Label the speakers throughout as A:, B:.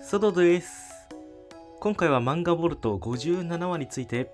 A: ソドです。今回は漫画ボルト57話について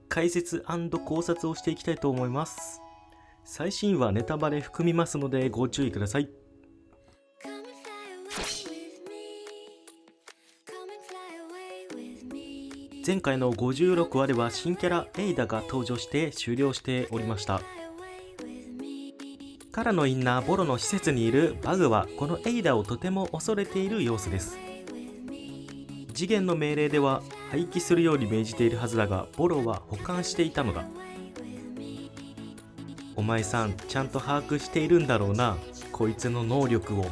A: 解説&考察をしていきたいと思います。最新話ネタバレ含みますのでご注意ください。前回の56話では新キャラエイダが登場して終了しておりました。カラのインナーボロの施設にいるバグはこのエイダをとても恐れている様子です。次元の命令では廃棄するように命じているはずだが、ボロは保管していたのだ。お前さんちゃんと把握しているんだろうな、こいつの能力を。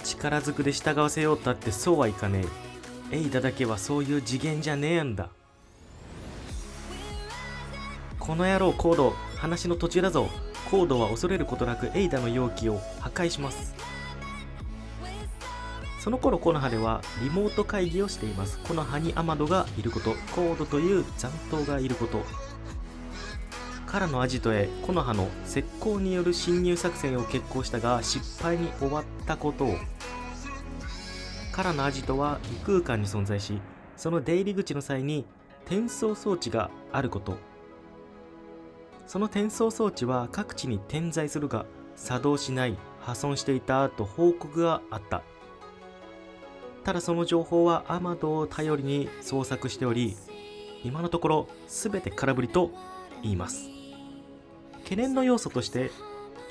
A: 力ずくで従わせようったってそうはいかねえ。エイダだけはそういう次元じゃねえんだ。この野郎コード、話の途中だぞ。コードは恐れることなくエイダの容器を破壊します。その頃コノハではリモート会議をしています。コノハにアマドがいること、コードという残党がいること、カラのアジトへコノハの石膏による侵入作戦を決行したが失敗に終わったことを。カラのアジトは異空間に存在し、その出入り口の際に転送装置があること。その転送装置は各地に点在するが作動しない、破損していたと報告があった。ただその情報はアマドを頼りに捜索しており、今のところ全て空振りと言います。懸念の要素として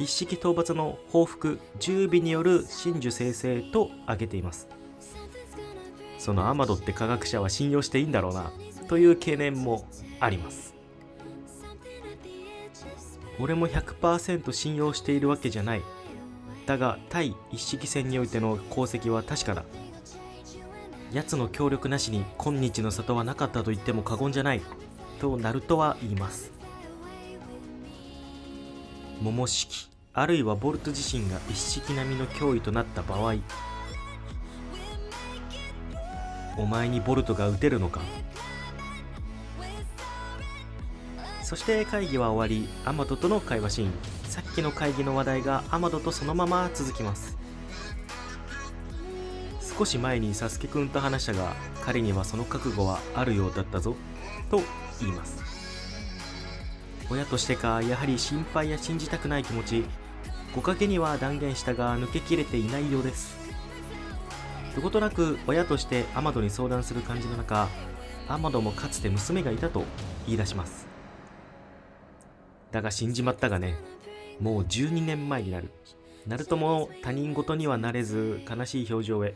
A: 一式討伐の報復10尾による真珠生成と挙げています。そのアマドって科学者は信用していいんだろうなという懸念もあります。俺も 100% 信用しているわけじゃない。だが対一式戦においての功績は確かだ。奴の協力なしに今日の里はなかったと言っても過言じゃないとナルトは言います。桃式あるいはボルト自身が一式並みの脅威となった場合、お前にボルトが撃てるのか。そして会議は終わり、アマドとの会話シーン。さっきの会議の話題がアマドとそのまま続きます。少し前にサスケくんと話したが、彼にはその覚悟はあるようだったぞと言います。親としてか、やはり心配や信じたくない気持ち、5かけには断言したが抜けきれていないようです。どことなく親としてアマドに相談する感じの中、アマドもかつて娘がいたと言い出します。だが死んじまったがね、もう12年前になる。ナルトも他人事にはなれず悲しい表情へ。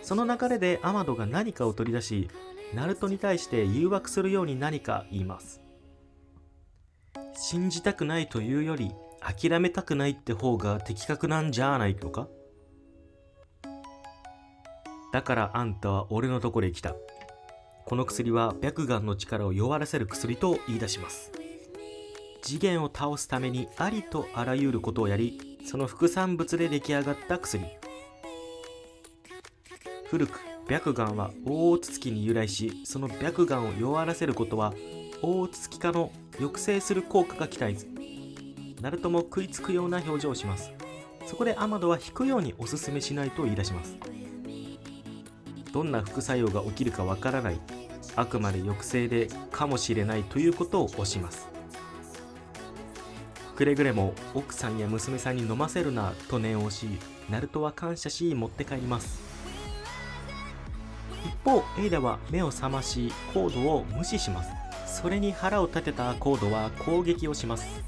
A: その流れでアマドが何かを取り出し、ナルトに対して誘惑するように何か言います。信じたくないというより諦めたくないって方が的確なんじゃないのか。だからあんたは俺のところへ来た。この薬は白眼の力を弱らせる薬と言い出します。次元を倒すためにありとあらゆることをやり、その副産物で出来上がった薬。古く白眼は大筒木に由来し、その白眼を弱らせることは大筒木化の抑制する効果が期待。ナルトも食いつくような表情をします。そこでアマドは引くようにおすすめしないと言い出します。どんな副作用が起きるかわからない、あくまで抑制でかもしれないということを推します。くれぐれも奥さんや娘さんに飲ませるなと念を押し、ナルトは感謝し持って帰ります。一方エイダは目を覚ましコードを無視します。それに腹を立てたコードは攻撃をします。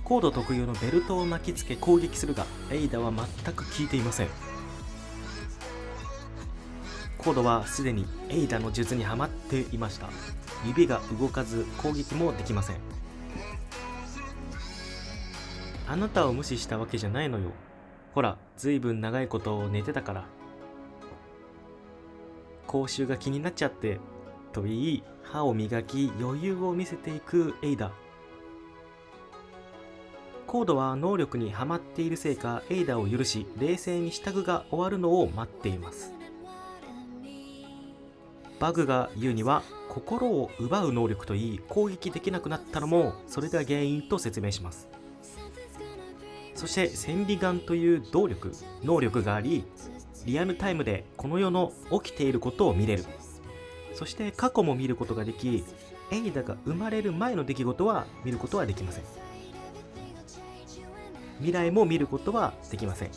A: コード特有のベルトを巻きつけ攻撃するが、エイダは全く効いていません。コードはすでにエイダの術にはまっていました。指が動かず攻撃もできません。あなたを無視したわけじゃないのよ。ほら、ずいぶん長いこと寝てたから。口臭が気になっちゃってと言い、歯を磨き余裕を見せていくエイダ。コードは能力にはまっているせいかエイダを許し、冷静に支度が終わるのを待っています。バグが言うには、心を奪う能力といい、攻撃できなくなったのもそれが原因と説明します。そして千里眼という能力があり、リアルタイムでこの世の起きていることを見れる。そして過去も見ることができ、エイダが生まれる前の出来事は見ることはできません。未来も見ることはできません。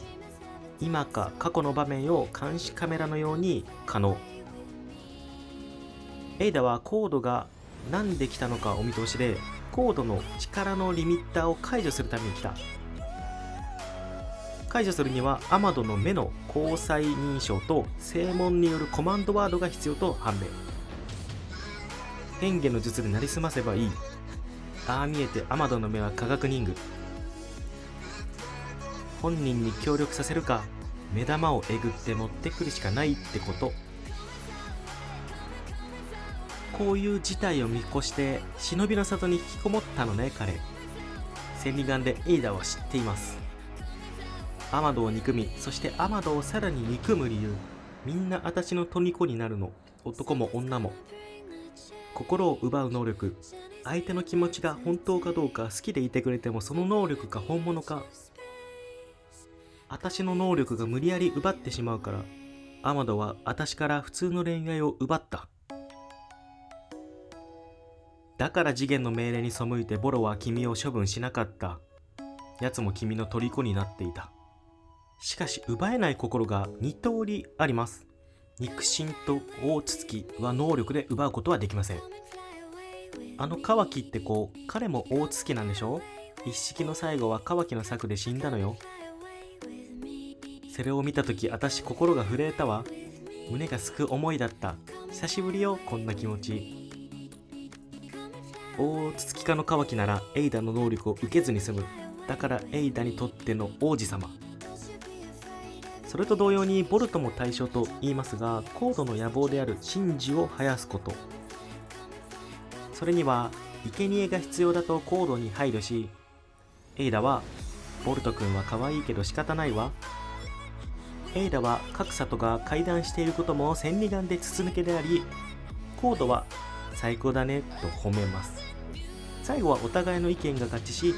A: 今か過去の場面を監視カメラのように可能。エイダはコードが何で来たのかお見通しで、コードの力のリミッターを解除するために来た。解除するにはアマドの目の交際認証と正門によるコマンドワードが必要と判明。変化の術でなりすませばいい。ああ見えてアマドの目は科学忍具。本人に協力させるか、目玉をえぐって持ってくるしかないってこと。こういう事態を見越して忍びの里に引きこもったのね彼。千里眼でエイダは知っています。アマドを憎み、そしてアマドをさらに憎む理由、みんな私の虜になるの。男も女も。心を奪う能力、相手の気持ちが本当かどうか、好きでいてくれてもその能力が本物か。私の能力が無理やり奪ってしまうから、アマドは私から普通の恋愛を奪った。だから次元の命令に背いてボロは君を処分しなかった。奴も君の虜になっていた。しかし奪えない心が2通りあります。肉親と大筒木は能力で奪うことはできません。カワキって子、彼も大筒木なんでしょ。一式の最後はカワキの策で死んだのよ。それを見たとき私心が震えたわ。胸がすく思いだった。久しぶりよこんな気持ち。大筒木家のカワキならエイダの能力を受けずに済む。だからエイダにとっての王子様。それと同様にボルトも対象と言いますが、コードの野望である神事を生やすこと。それには生贄が必要だとコードに配慮し、エイダはボルト君は可愛いけど仕方ないわ。エイダは各里が会談していることも千里眼で筒抜けであり、コードは最高だねと褒めます。最後はお互いの意見が合致し、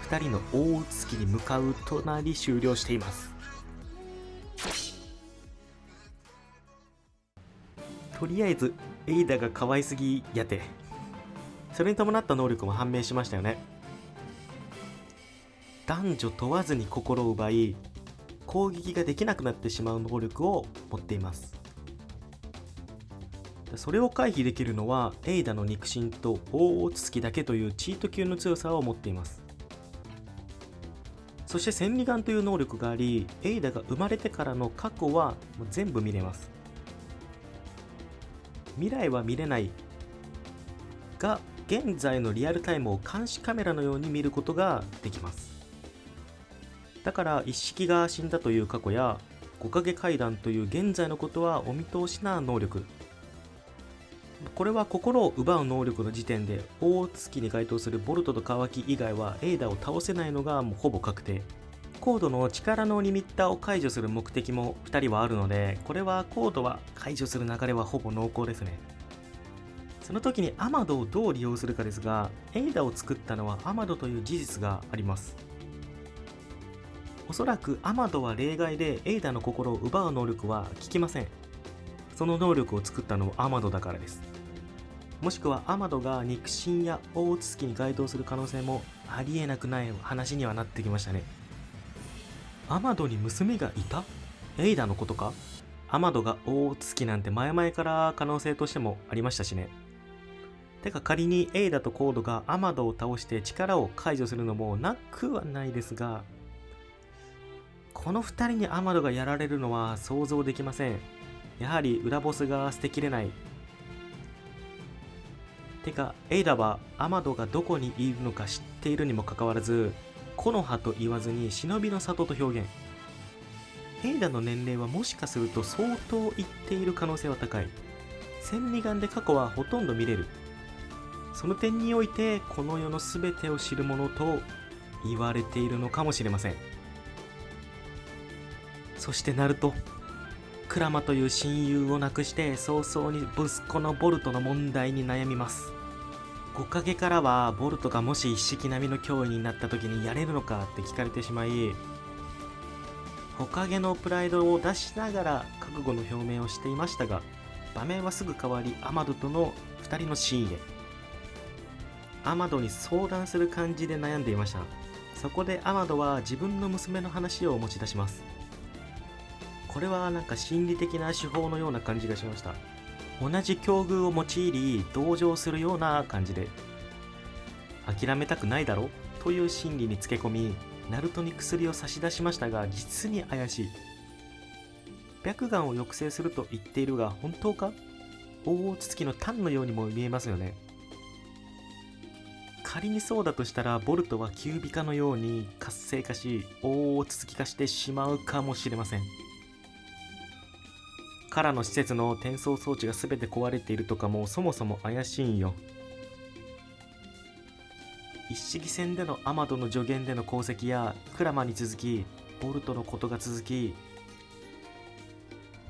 A: 2人の大月に向かうとなり終了しています。とりあえずエイダが可愛すぎやて。それに伴った能力も判明しましたよね。男女問わずに心を奪い、攻撃ができなくなってしまう能力を持っています。それを回避できるのはエイダの肉親と大筒木だけというチート級の強さを持っています。そして千里眼という能力があり、エイダが生まれてからの過去はもう全部見れます。未来は見れないが、現在のリアルタイムを監視カメラのように見ることができます。だから一式が死んだという過去や五影階段という現在のことはお見通しな能力。これは心を奪う能力の時点で大月に該当するボルトとカワキ以外はエイダを倒せないのがもうほぼ確定。コードの力のリミッターを解除する目的も2人はあるので、これはコードは解除する流れはほぼ濃厚ですね。その時にアマドをどう利用するかですが、エイダを作ったのはアマドという事実があります。おそらくアマドは例外でエイダの心を奪う能力は効きません。その能力を作ったのはアマドだからです。もしくはアマドが肉親や大月に該当する可能性もありえなくない話にはなってきましたね。アマドに娘がいた？エイダのことか？アマドが大月なんて前々から可能性としてもありましたしね。てか仮にエイダとコードがアマドを倒して力を解除するのもなくはないですが、この2人にアマドがやられるのは想像できません。やはり裏ボスが捨てきれない。てかエイダはアマドがどこにいるのか知っているにもかかわらず、木の葉と言わずに忍びの里と表現。エイダの年齢はもしかすると相当いっている可能性は高い。千里眼で過去はほとんど見れる。その点においてこの世の全てを知るものと言われているのかもしれません。そしてナルト。クラマという親友を亡くして早々に息子のボルトの問題に悩みます。5影からはボルトがもし一式並みの脅威になった時にやれるのかって聞かれてしまい、火影のプライドを出しながら覚悟の表明をしていましたが、場面はすぐ変わりアマドとの2人のシーンへ。アマドに相談する感じで悩んでいました。そこでアマドは自分の娘の話を持ち出します。これはなんか心理的な手法のような感じがしました。同じ境遇を用いり同情するような感じで、諦めたくないだろという心理につけ込み、ナルトに薬を差し出しましたが実に怪しい。白眼を抑制すると言っているが本当か？大筒木のタンのようにも見えますよね。仮にそうだとしたらボルトはキュービカのように活性化し大筒木化してしまうかもしれません。カラの施設の転送装置が全て壊れているとかもそもそも怪しいんよ。一式戦でのアマドの助言での功績やクラマに続きボルトのことが続き、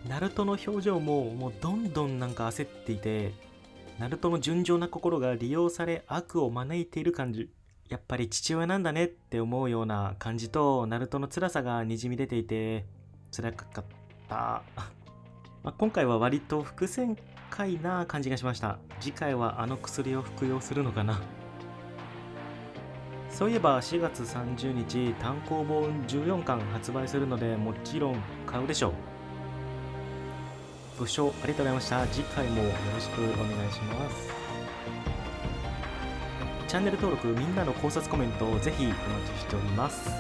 A: ナルトの表情もうどんどんなんか焦っていて、ナルトの純情な心が利用され悪を招いている感じ。やっぱり父親なんだねって思うような感じと、ナルトの辛さがにじみ出ていて辛かった今回は割と伏線回な感じがしました。次回はあの薬を服用するのかな。そういえば4月30日単行本14巻発売するのでもちろん買うでしょう。ご視聴ありがとうございました。次回もよろしくお願いします。チャンネル登録、みんなの考察コメントをぜひお待ちしております。